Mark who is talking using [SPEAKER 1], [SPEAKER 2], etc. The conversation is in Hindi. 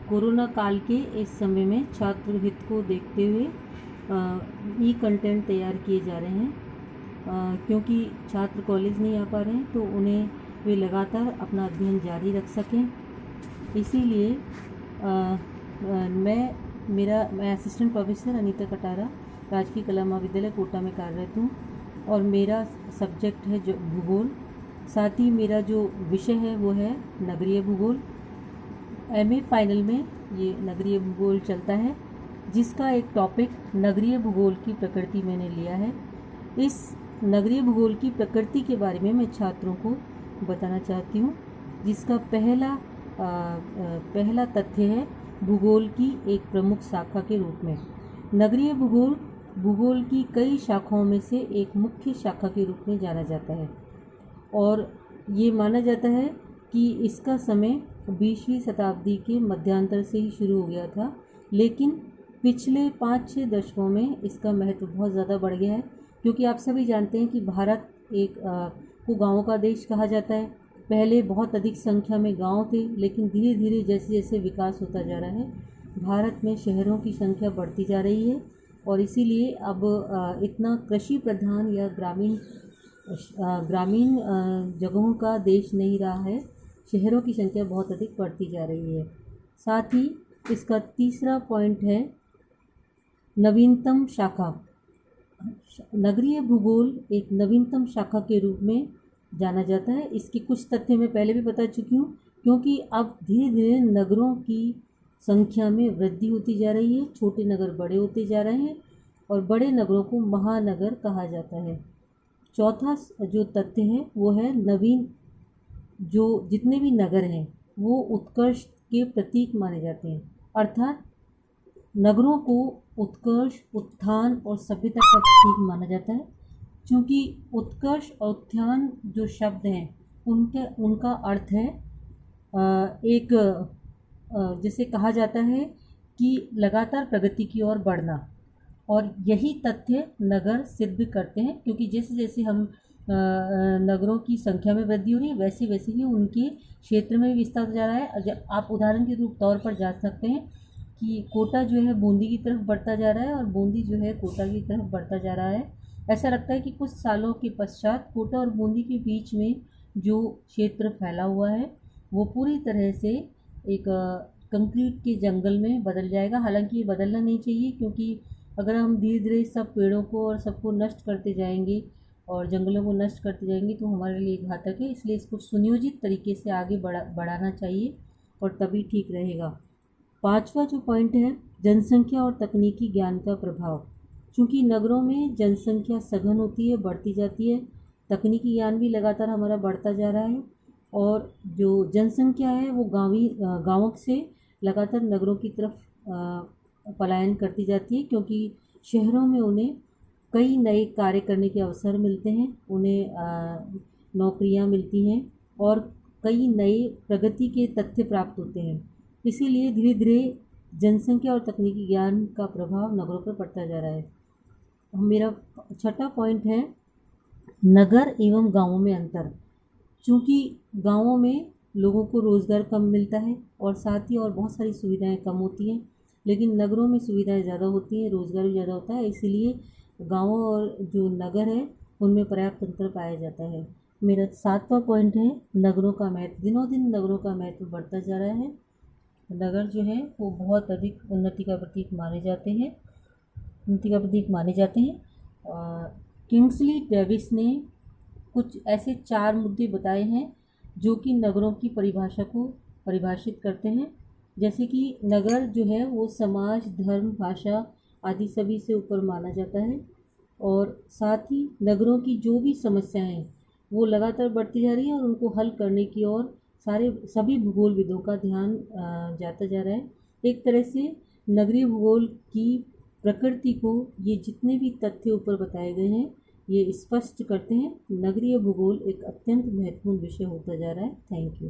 [SPEAKER 1] कोरोना काल के इस समय में छात्र हित को देखते हुए ई कंटेंट तैयार किए जा रहे हैं, क्योंकि छात्र कॉलेज नहीं आ पा रहे हैं तो उन्हें वे लगातार अपना अध्ययन जारी रख सकें। इसीलिए मैं असिस्टेंट प्रोफेसर अनीता कटारा राजकीय कला महाविद्यालय कोटा में कार्यरत हूँ और मेरा सब्जेक्ट है जो भूगोल। साथ ही मेरा जो विषय है वो है नगरीय भूगोल। एमए फाइनल में ये नगरीय भूगोल चलता है, जिसका एक टॉपिक नगरीय भूगोल की प्रकृति मैंने लिया है। इस नगरीय भूगोल की प्रकृति के बारे में मैं छात्रों को बताना चाहती हूँ, जिसका पहला तथ्य है भूगोल की एक प्रमुख शाखा के रूप में। नगरीय भूगोल की कई शाखाओं में से एक मुख्य शाखा के रूप में जाना जाता है और ये माना जाता है कि इसका समय 20वीं शताब्दी के मध्यांतर से ही शुरू हो गया था, लेकिन पिछले 5-6 दशकों में इसका महत्व बहुत ज़्यादा बढ़ गया है, क्योंकि आप सभी जानते हैं कि भारत को गाँवों का देश कहा जाता है। पहले बहुत अधिक संख्या में गांव थे, लेकिन धीरे धीरे जैसे जैसे विकास होता जा रहा है भारत में शहरों की संख्या बढ़ती जा रही है और इसीलिए अब इतना कृषि प्रधान या ग्रामीण जगहों का देश नहीं रहा है। शहरों की संख्या बहुत अधिक बढ़ती जा रही है। साथ ही इसका तीसरा पॉइंट है नवीनतम शाखा। नगरीय भूगोल एक नवीनतम शाखा के रूप में जाना जाता है। इसके कुछ तथ्य मैं पहले भी बता चुकी हूँ, क्योंकि अब धीरे धीरे नगरों की संख्या में वृद्धि होती जा रही है। छोटे नगर बड़े होते जा रहे हैं और बड़े नगरों को महानगर कहा जाता है। चौथा जो तथ्य है वो है नवीन, जो जितने भी नगर हैं वो उत्कर्ष के प्रतीक माने जाते हैं, अर्थात नगरों को उत्कर्ष, उत्थान और सभ्यता का प्रतीक माना जाता है। क्योंकि उत्कर्ष और उत्थान जो शब्द हैं उनका अर्थ है जैसे कहा जाता है कि लगातार प्रगति की ओर बढ़ना, और यही तथ्य नगर सिद्ध करते हैं, क्योंकि जैसे जैसे हम नगरों की संख्या में वृद्धि हो रही है वैसे वैसे ही उनके क्षेत्र में विस्तार हो जा रहा है। आप उदाहरण के तौर पर जा सकते हैं कि कोटा जो है बूंदी की तरफ बढ़ता जा रहा है और बूंदी जो है कोटा की तरफ बढ़ता जा रहा है। ऐसा लगता है कि कुछ सालों के पश्चात कोटा और बूंदी के बीच में जो क्षेत्र फैला हुआ है वो पूरी तरह से एक कंक्रीट के जंगल में बदल जाएगा। हालांकि ये बदलना नहीं चाहिए, क्योंकि अगर हम धीरे धीरे सब पेड़ों को और सबको नष्ट करते जाएंगे और जंगलों को नष्ट करते जाएंगे तो हमारे लिए घातक है। इसलिए इसको सुनियोजित तरीके से आगे बढ़ाना चाहिए और तभी ठीक रहेगा। पांचवा जो पॉइंट है जनसंख्या और तकनीकी ज्ञान का प्रभाव। चूँकि नगरों में जनसंख्या सघन होती है, बढ़ती जाती है, तकनीकी ज्ञान भी लगातार हमारा बढ़ता जा रहा है और जो जनसंख्या है वो गाँवों से लगातार नगरों की तरफ पलायन करती जाती है, क्योंकि शहरों में उन्हें कई नए कार्य करने के अवसर मिलते हैं, उन्हें नौकरियां मिलती हैं और कई नए प्रगति के तथ्य प्राप्त होते हैं। इसीलिए धीरे धीरे जनसंख्या और तकनीकी ज्ञान का प्रभाव नगरों पर पड़ता जा रहा है। मेरा छठा पॉइंट है नगर एवं गांवों में अंतर। चूँकि गांवों में लोगों को रोज़गार कम मिलता है और साथ ही और बहुत सारी सुविधाएं कम होती हैं, लेकिन नगरों में सुविधाएं ज़्यादा होती हैं, रोज़गार भी ज़्यादा होता है। इसीलिए गांवों और जो नगर है उनमें पर्याप्त अंतर पाया जाता है। मेरा सातवां पॉइंट है नगरों का महत्व। दिनों दिन नगरों का महत्व बढ़ता जा रहा है। नगर जो है वो बहुत अधिक उन्नति का प्रतीक माने जाते हैं। किंग्सली डेविस ने कुछ ऐसे 4 मुद्दे बताए हैं जो कि नगरों की परिभाषा को परिभाषित करते हैं। जैसे कि नगर जो है वो समाज, धर्म, भाषा आदि सभी से ऊपर माना जाता है और साथ ही नगरों की जो भी समस्याएं हैं वो लगातार बढ़ती जा रही हैं और उनको हल करने की ओर सभी भूगोलविदों का ध्यान जाता जा रहा है। एक तरह से नगरीय भूगोल की प्रकृति को ये जितने भी तथ्य ऊपर बताए गए हैं ये स्पष्ट करते हैं। नगरीय भूगोल एक अत्यंत महत्वपूर्ण विषय होता जा रहा है। Thank you.